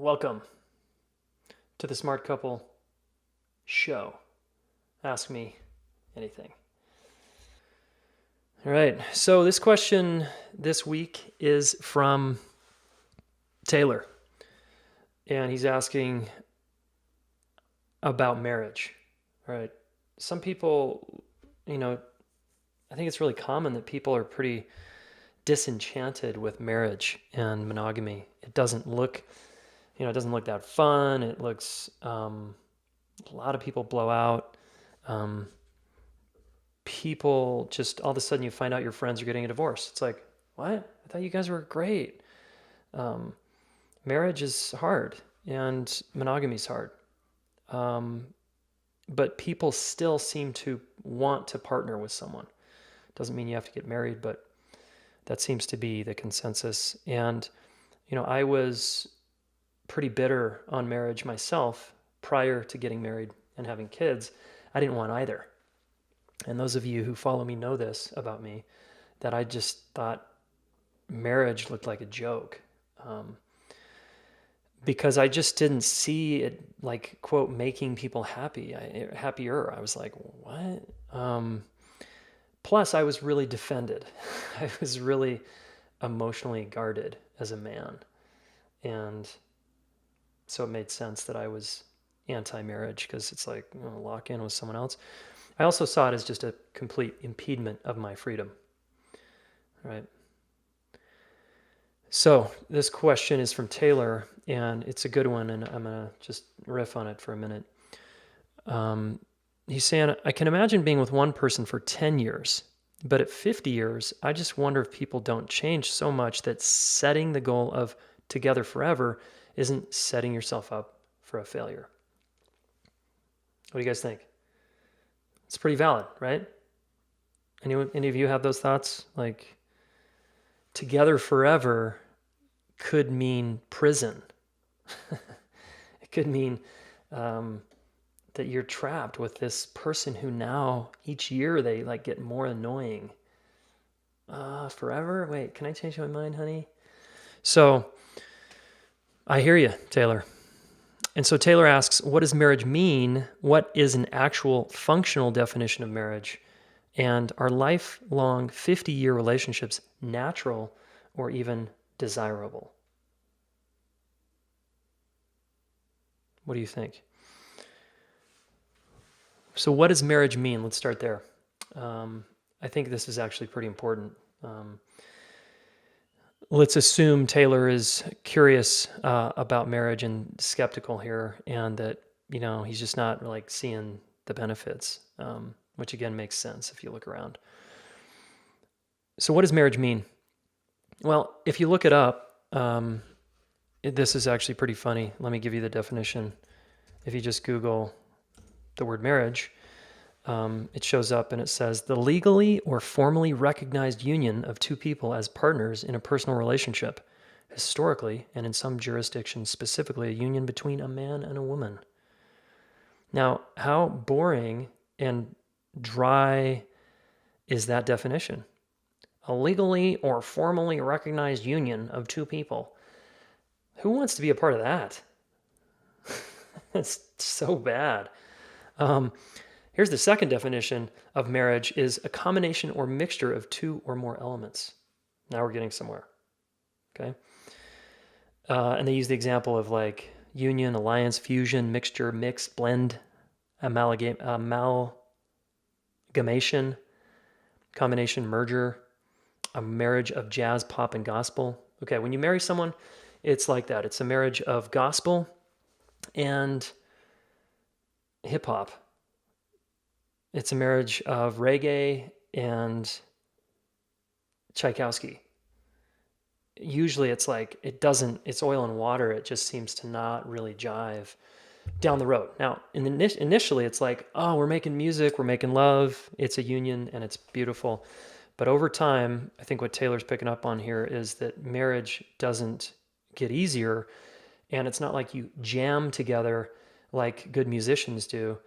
Welcome to the Smart Couple Show. Ask me anything. All right, so this question this week is from Taylor, and he's asking about marriage. All right, some people, I think it's really common that people are pretty disenchanted with marriage and monogamy. It doesn't look that fun. It looks, a lot of people blow out. People just, all of a sudden you find out your friends are getting a divorce. It's like, what? I thought you guys were great. Marriage is hard and monogamy is hard. But people still seem to want to partner with someone. Doesn't mean you have to get married, but that seems to be the consensus. And, I was pretty bitter on marriage myself prior to getting married and having kids. I didn't want either. And those of you who follow me know this about me, that I just thought marriage looked like a joke. Because I just didn't see it like, quote, making people happier. I was like, what? Plus, I was really defended. I was really emotionally guarded as a man. And so it made sense that I was anti-marriage, because it's like, lock in with someone else. I also saw it as just a complete impediment of my freedom. Right? So this question is from Taylor, and it's a good one, and I'm going to just riff on it for a minute. He's saying, I can imagine being with one person for 10 years, but at 50 years, I just wonder if people don't change so much that setting the goal of together forever isn't setting yourself up for a failure. What do you guys think? It's pretty valid, right? Any of you have those thoughts? Like, together forever could mean prison. It could mean that you're trapped with this person who now each year they like get more annoying. Forever? Wait, can I change my mind, honey? So I hear you, Taylor. And so Taylor asks, what does marriage mean? What is an actual functional definition of marriage? And are lifelong 50-year relationships natural or even desirable? What do you think? So what does marriage mean? Let's start there. I think this is actually pretty important. Let's assume Taylor is curious about marriage and skeptical here, and that, he's just not like seeing the benefits, which again makes sense if you look around. So what does marriage mean? Well, if you look it up, this is actually pretty funny. Let me give you the definition. If you just Google the word marriage, it shows up and it says, the legally or formally recognized union of two people as partners in a personal relationship, historically, and in some jurisdictions specifically, a union between a man and a woman. Now, how boring and dry is that definition? A legally or formally recognized union of two people. Who wants to be a part of that? It's so bad. Here's the second definition of marriage, is a combination or mixture of two or more elements. Now we're getting somewhere. Okay. And they use the example of like union, alliance, fusion, mixture, mix, blend, amalgamation, combination, merger, a marriage of jazz, pop, and gospel. Okay, when you marry someone, it's like that. It's a marriage of gospel and hip hop. It's a marriage of reggae and Tchaikovsky. Usually it's like, it's oil and water. It just seems to not really jive down the road. Now, initially it's like, oh, we're making music, we're making love. It's a union and it's beautiful. But over time, I think what Taylor's picking up on here is that marriage doesn't get easier. And it's not like you jam together like good musicians do.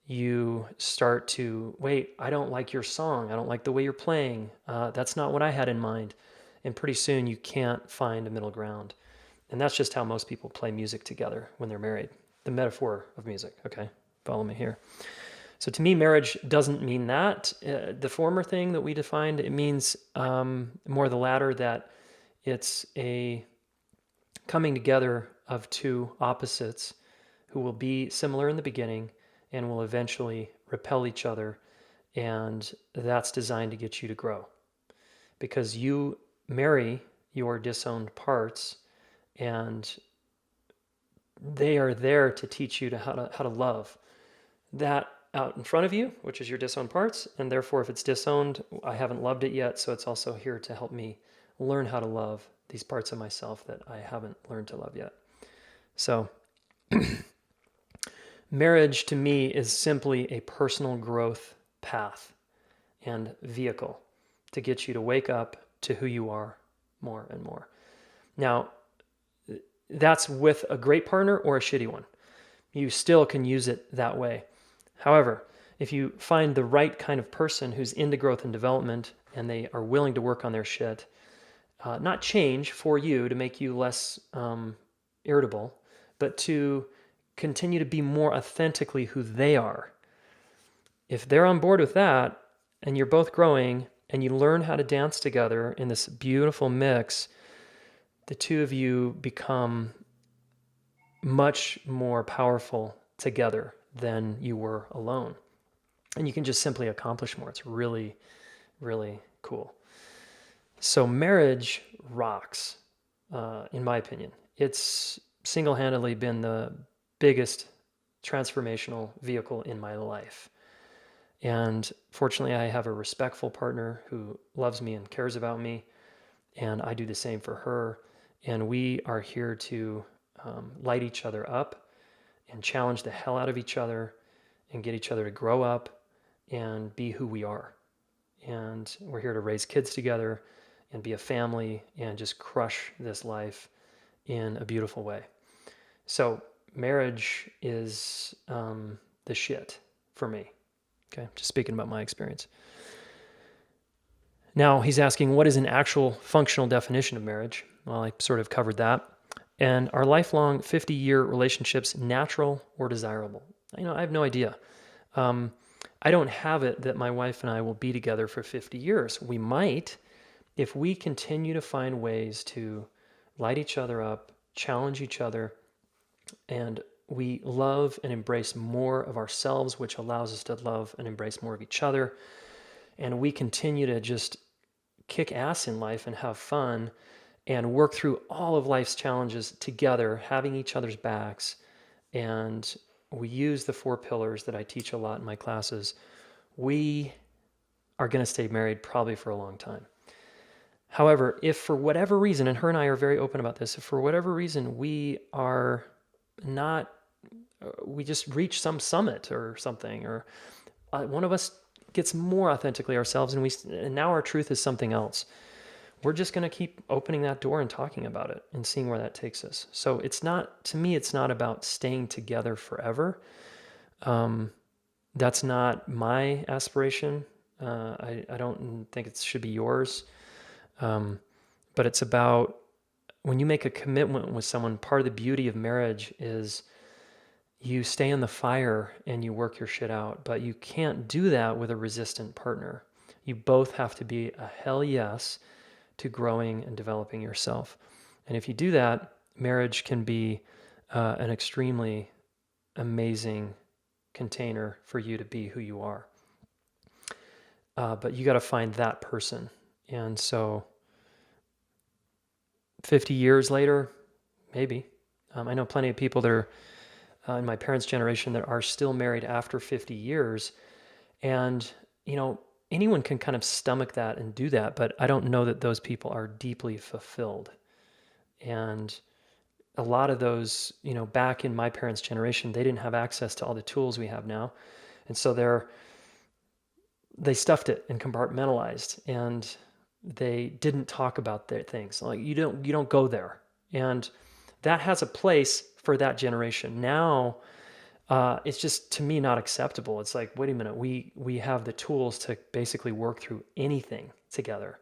You start to, wait, I don't like your song. I don't like the way you're playing. That's not what I had in mind. And pretty soon you can't find a middle ground. And that's just how most people play music together when they're married. The metaphor of music, okay? Follow me here. So to me, marriage doesn't mean that. The former thing that we defined, it means more the latter, that it's a coming together of two opposites who will be similar in the beginning and will eventually repel each other. And that's designed to get you to grow. Because you marry your disowned parts, and they are there to teach you how to love that out in front of you, which is your disowned parts. And therefore, if it's disowned, I haven't loved it yet. So it's also here to help me learn how to love these parts of myself that I haven't learned to love yet. So marriage to me is simply a personal growth path and vehicle to get you to wake up to who you are more and more. Now, that's with a great partner or a shitty one. You still can use it that way. However, if you find the right kind of person who's into growth and development and they are willing to work on their shit, not change for you to make you less irritable, but to continue to be more authentically who they are. If they're on board with that and you're both growing and you learn how to dance together in this beautiful mix, the two of you become much more powerful together than you were alone. And you can just simply accomplish more. It's really, really cool. So marriage rocks, in my opinion. It's single-handedly been the biggest transformational vehicle in my life. And fortunately, I have a respectful partner who loves me and cares about me, and I do the same for her. And we are here to light each other up and challenge the hell out of each other and get each other to grow up and be who we are. And we're here to raise kids together and be a family and just crush this life in a beautiful way. So marriage is the shit for me. Okay, just speaking about my experience. Now he's asking, what is an actual functional definition of marriage? Well, I sort of covered that. And are lifelong 50-year relationships natural or desirable? I have no idea. I don't have it that my wife and I will be together for 50 years. We might, if we continue to find ways to light each other up, challenge each other, and we love and embrace more of ourselves, which allows us to love and embrace more of each other. And we continue to just kick ass in life and have fun and work through all of life's challenges together, having each other's backs. And we use the 4 pillars that I teach a lot in my classes. We are going to stay married probably for a long time. However, if for whatever reason, and her and I are very open about this, if for whatever reason we are not, we just reach some summit or something, or one of us gets more authentically ourselves and now our truth is something else, we're just going to keep opening that door and talking about it and seeing where that takes us. So it's not, to me, it's not about staying together forever. That's not my aspiration. I don't think it should be yours. But it's about when you make a commitment with someone, part of the beauty of marriage is you stay in the fire and you work your shit out, but you can't do that with a resistant partner. You both have to be a hell yes to growing and developing yourself. And if you do that, marriage can be an extremely amazing container for you to be who you are. But you got to find that person. And so 50 years later, maybe. I know plenty of people that are in my parents' generation that are still married after 50 years. And, anyone can kind of stomach that and do that, but I don't know that those people are deeply fulfilled. And a lot of those, back in my parents' generation, they didn't have access to all the tools we have now. And so they stuffed it and compartmentalized, and they didn't talk about their things. Like you don't go there. And that has a place for that generation. Now, it's just, to me, not acceptable. It's like, wait a minute, we have the tools to basically work through anything together,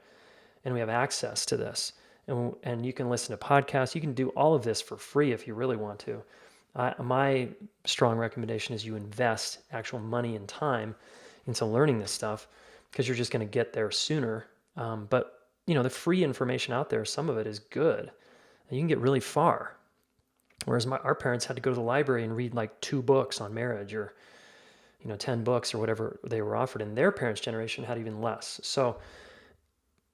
and we have access to this. and you can listen to podcasts. You can do all of this for free if you really want to. My strong recommendation is you invest actual money and time into learning this stuff, because you're just going to get there sooner. But the free information out there, some of it is good, and you can get really far. Whereas our parents had to go to the library and read like 2 books on marriage, or 10 books or whatever they were offered, and their parents' generation had even less. So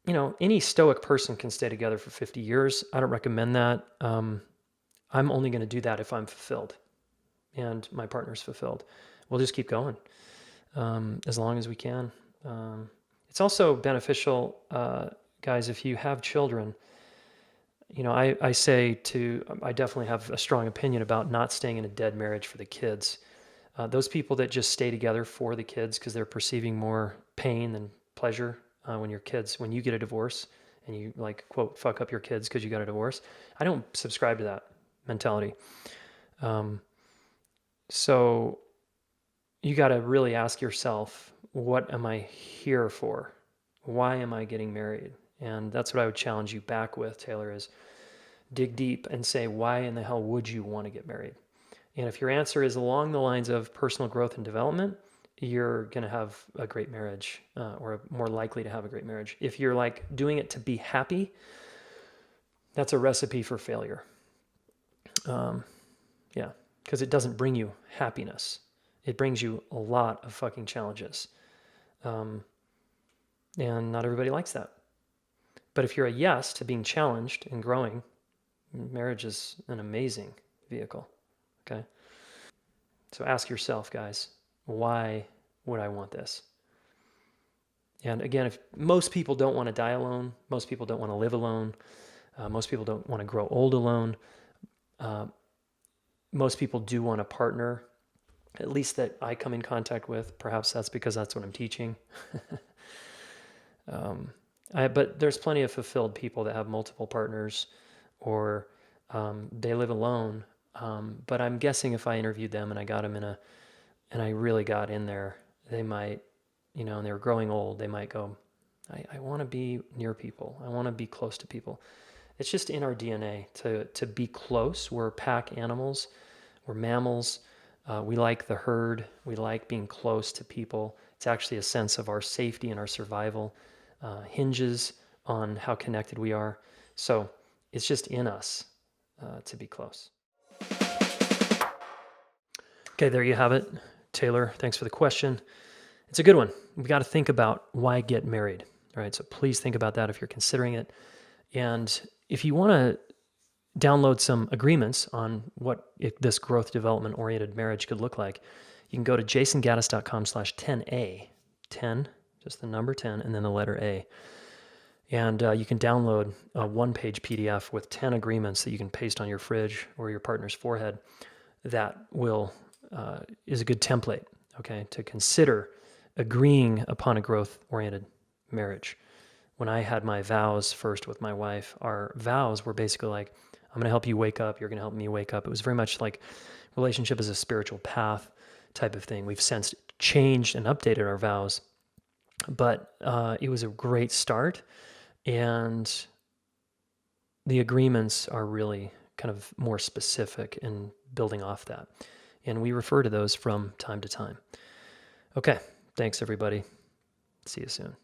any stoic person can stay together for 50 years. I don't recommend that. I'm only going to do that if I'm fulfilled and my partner's fulfilled. We'll just keep going as long as we can. It's also beneficial, guys, if you have children. I definitely have a strong opinion about not staying in a dead marriage for the kids. Those people that just stay together for the kids because they're perceiving more pain than pleasure when you get a divorce and you quote, fuck up your kids because you got a divorce. I don't subscribe to that mentality. So you got to really ask yourself, what am I here for? Why am I getting married? And that's what I would challenge you back with, Taylor, is dig deep and say, why in the hell would you want to get married? And if your answer is along the lines of personal growth and development, you're going to have a great marriage, or more likely to have a great marriage. If you're doing it to be happy, that's a recipe for failure. Yeah, because it doesn't bring you happiness. It brings you a lot of fucking challenges. And not everybody likes that. But if you're a yes to being challenged and growing, marriage is an amazing vehicle. Okay? So ask yourself, guys, why would I want this? And again, if most people don't want to die alone, most people don't want to live alone, most people don't want to grow old alone, most people do want a partner, at least that I come in contact with. Perhaps that's because that's what I'm teaching. But there's plenty of fulfilled people that have multiple partners, or they live alone. But I'm guessing if I interviewed them and I got them and I really got in there, they might, and they were growing old, they might go, I want to be near people. I want to be close to people. It's just in our DNA to be close. We're pack animals. We're mammals. We like the herd. We like being close to people. It's actually a sense of our safety and our survival. Hinges on how connected we are. So it's just in us to be close. Okay, there you have it. Taylor, thanks for the question. It's a good one. We got to think about why get married. All right, so please think about that if you're considering it. And if you want to download some agreements on what this growth development oriented marriage could look like, you can go to jasongaddis.com/10A, 10, just the number 10, and then the letter A. And you can download a 1-page PDF with 10 agreements that you can paste on your fridge or your partner's forehead. That is a good template, okay, to consider agreeing upon a growth-oriented marriage. When I had my vows first with my wife, our vows were basically like, I'm going to help you wake up, you're going to help me wake up. It was very much like relationship is a spiritual path type of thing. We've since changed and updated our vows, but it was a great start, and the agreements are really kind of more specific in building off that. And we refer to those from time to time. Okay, thanks everybody. See you soon.